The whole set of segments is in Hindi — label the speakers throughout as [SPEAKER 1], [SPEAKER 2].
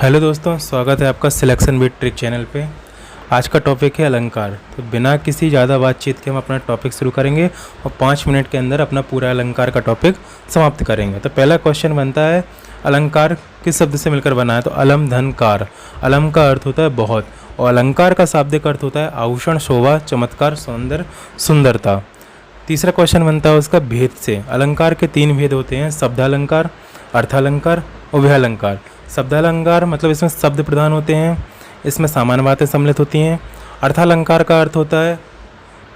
[SPEAKER 1] हेलो दोस्तों, स्वागत है आपका सिलेक्शन विद ट्रिक चैनल पे। आज का टॉपिक है अलंकार। तो बिना किसी ज़्यादा बातचीत के हम अपना टॉपिक शुरू करेंगे और 5 मिनट के अंदर अपना पूरा अलंकार का टॉपिक समाप्त करेंगे। तो पहला क्वेश्चन बनता है, अलंकार किस शब्द से मिलकर बना है? तो अलम धन कार। अलम का अर्थ होता है बहुत और अलंकार का शाब्दिक अर्थ होता है आभूषण, शोभा, चमत्कार, सौंदर्य, सुंदरता। तीसरा क्वेश्चन बनता है उसका भेद से। अलंकार के 3 भेद होते हैं, शब्दालंकार, अर्थालंकार, उभयालंकार। शब्दालंकार मतलब इसमें शब्द प्रधान होते हैं, इसमें सामान्य बातें सम्मिलित होती हैं। अर्थालंकार का अर्थ होता है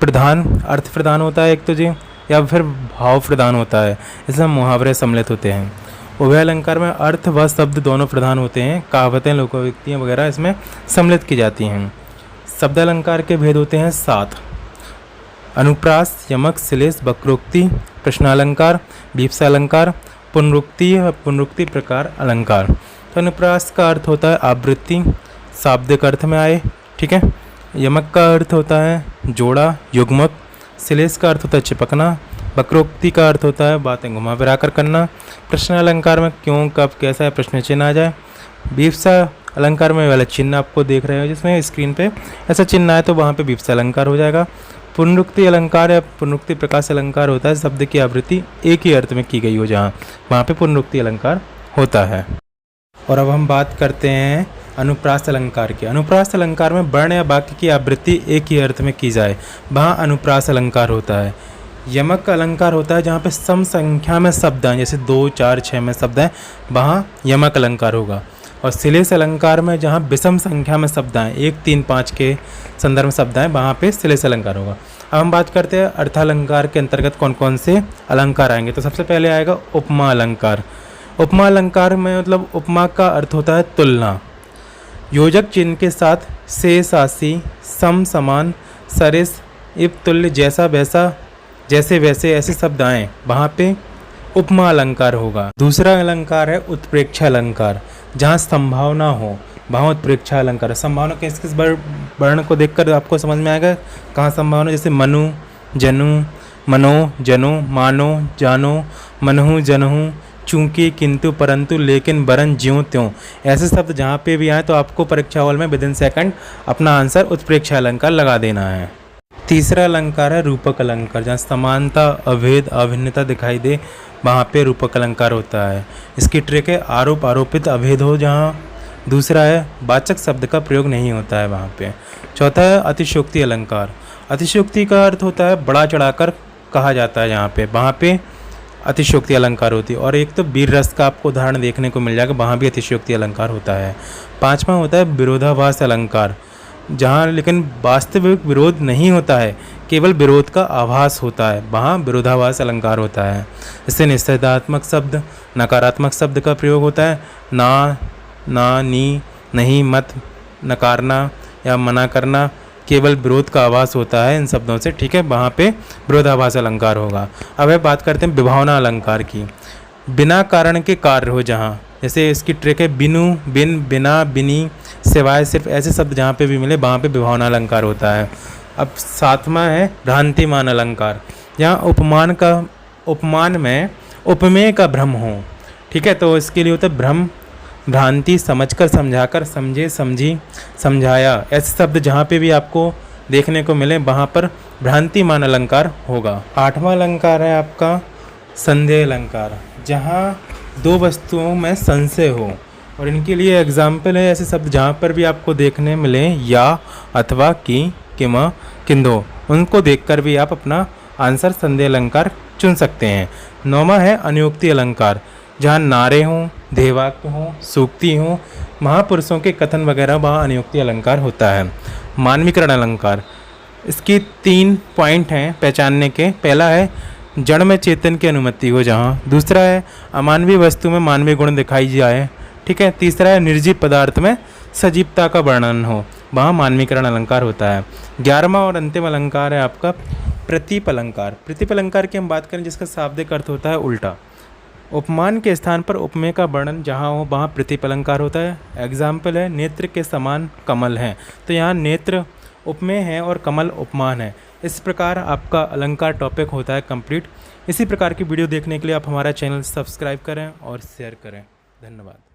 [SPEAKER 1] प्रधान, अर्थ प्रधान होता है एक तो जी, या फिर भाव प्रधान होता है, इसमें मुहावरे सम्मिलित होते हैं। उभयालंकार में अर्थ व शब्द दोनों प्रधान होते हैं, कहावतें, लोकोक्तियाँ वगैरह इसमें सम्मिलित की जाती हैं। शब्दालंकार के भेद होते हैं 7: अनुप्रास, यमक, श्लेष, वक्रोक्ति, प्रश्नालंकार, वीप्सालंकार, पुनरुक्ति प्रकार अलंकार। तो अनुप्रास का अर्थ होता है आवृत्ति, शाब्दिक अर्थ में आए, ठीक है। यमक का अर्थ होता है जोड़ा, युग्मक। श्लेष का अर्थ होता है चिपकना। वक्रोक्ति का अर्थ होता है बातें घुमा फिरा कर करना। प्रश्न अलंकार में क्यों, कब, कैसा है प्रश्न चिन्ह आ जाए। वीप्सा अलंकार में वाला चिन्ह आपको देख रहे हो जिसमें स्क्रीन पे ऐसा चिन्ह आए तो वहाँ पे वीप्सा अलंकार हो जाएगा। पुनरुक्ति अलंकार या पुनरुक्ति प्रकाश अलंकार होता है शब्द की आवृत्ति एक ही अर्थ में की गई हो जहाँ, वहाँ पे पुनरुक्ति अलंकार होता है। और अब हम बात करते हैं अनुप्रास अलंकार की। अनुप्रास अलंकार में वर्ण या वाक्य की आवृत्ति एक ही अर्थ में की जाए, वहाँ अनुप्रास अलंकार होता है। यमक का अलंकार होता है जहाँ पे सम संख्या में शब्द हैं, जैसे 2, 4, 6 में शब्द हैं, वहाँ यमक अलंकार होगा। और श्लेष अलंकार में जहाँ विषम संख्या में शब्द हैं, 1, 3, 5 के संदर्भ में शब्द हैं, वहाँ पे श्लेष अलंकार होगा। अब हम बात करते हैं अर्थालंकार के अंतर्गत कौन कौन से अलंकार आएंगे। तो सबसे पहले आएगा उपमा अलंकार। उपमा अलंकार में मतलब उपमा का अर्थ होता है तुलना। योजक चिन्ह के साथ से, सासी, सम, समान, सरिस, इप, तुल्य, जैसा, वैसा, जैसे, वैसे ऐसे शब्द आए, वहाँ पे उपमा अलंकार होगा। दूसरा अलंकार है उत्प्रेक्षा अलंकार, जहाँ संभावना हो वहाँ उत्प्रेक्षा अलंकार। संभावना किस किस वर्ण को देखकर आपको समझ में आएगा कहाँ संभावना, जैसे मनु, जनु, मनो, जनो, मानो, जानो, मनहु, जनहु, चूंकि, किंतु, परंतु, लेकिन, वरन, ज्यों त्यों, ऐसे शब्द जहाँ पे भी आए तो आपको परीक्षा हॉल में विदिन सेकंड अपना आंसर उत्प्रेक्षा अलंकार लगा देना है। तीसरा अलंकार है रूपक अलंकार, जहाँ समानता, अभेद, अभिन्नता दिखाई दे, वहाँ पे रूपक अलंकार होता है। इसकी ट्रिक है आरोप, आरोपित, अभेद हो जहाँ। दूसरा है वाचक शब्द का प्रयोग नहीं होता है वहाँ पे। चौथा है अतिशयोक्ति अलंकार। अतिशयोक्ति का अर्थ होता है बड़ा चढ़ाकर कहा जाता है जहाँ पे, वहाँ पे अतिशयोक्ति अलंकार होती है। और एक तो वीर रस का आपको उदाहरण देखने को मिल जाएगा, वहाँ भी अतिशयोक्ति अलंकार होता है। पांचवा होता है विरोधाभास अलंकार, जहाँ लेकिन वास्तविक विरोध नहीं होता है, केवल विरोध का आभास होता है, वहाँ विरोधाभास अलंकार होता है। इससे निषेधात्मक शब्द, नकारात्मक शब्द का प्रयोग होता है। ना, नी, नहीं, मत, नकारना या मना करना, केवल विरोध का आभास होता है इन शब्दों से, ठीक है, वहाँ पे विरोधाभास अलंकार होगा। अब बात करते हैं विभावना अलंकार की। बिना कारण के कार्य हो जहाँ, जैसे इसकी ट्रिक है बिनु, बिन, बिना, बिनी, सिवाय, सिर्फ, ऐसे शब्द जहाँ पे भी मिले वहाँ पे विभावना अलंकार होता है। अब 7वां है भ्रांतिमान अलंकार, जहाँ उपमान में उपमेय का भ्रम हो, ठीक है, तो इसके लिए होता है भ्रम, भ्रांति, समझकर, समझाकर, समझे, समझी, समझाया, ऐसे शब्द जहाँ पे भी आपको देखने को मिले वहाँ पर भ्रांतिमान अलंकार होगा। 8वां अलंकार है आपका संदेह अलंकार, जहाँ 2 वस्तुओं में संशय हो, और इनके लिए एग्जाम्पल है ऐसे शब्द जहाँ पर भी आपको देखने मिले या, अथवा, की, किमा, किंदो, उनको देखकर भी आप अपना आंसर संदेह अलंकार चुन सकते हैं। 9वां है अनुयोक्ति अलंकार, जहाँ नारे हों, ध्येयवाक्य हों, सूक्ति हों, महापुरुषों के कथन वगैरह, वहाँ अनुयोक्ति अलंकार होता है। मानवीकरण अलंकार, इसकी 3 पॉइंट हैं पहचानने के। पहला है जड़ में चेतन की अनुमति हो जहाँ। दूसरा है अमानवीय वस्तु में मानवीय गुण दिखाई जाए, ठीक है। तीसरा है निर्जीव पदार्थ में सजीवता का वर्णन हो, वहाँ मानवीकरण अलंकार होता है। 11वां और अंतिम अलंकार है आपका प्रतीप अलंकार। प्रतीप अलंकार की हम बात करें जिसका शाब्दिक अर्थ होता है उल्टा। उपमान के स्थान पर उपमेय का वर्णन जहाँ हो वहाँ प्रतीप अलंकार होता है। एग्जाम्पल है नेत्र के समान कमल हैं, तो यहाँ नेत्र उपमेय है और कमल उपमान है। इस प्रकार आपका अलंकार टॉपिक होता है कंप्लीट। इसी प्रकार की वीडियो देखने के लिए आप हमारा चैनल सब्सक्राइब करें और शेयर करें। धन्यवाद।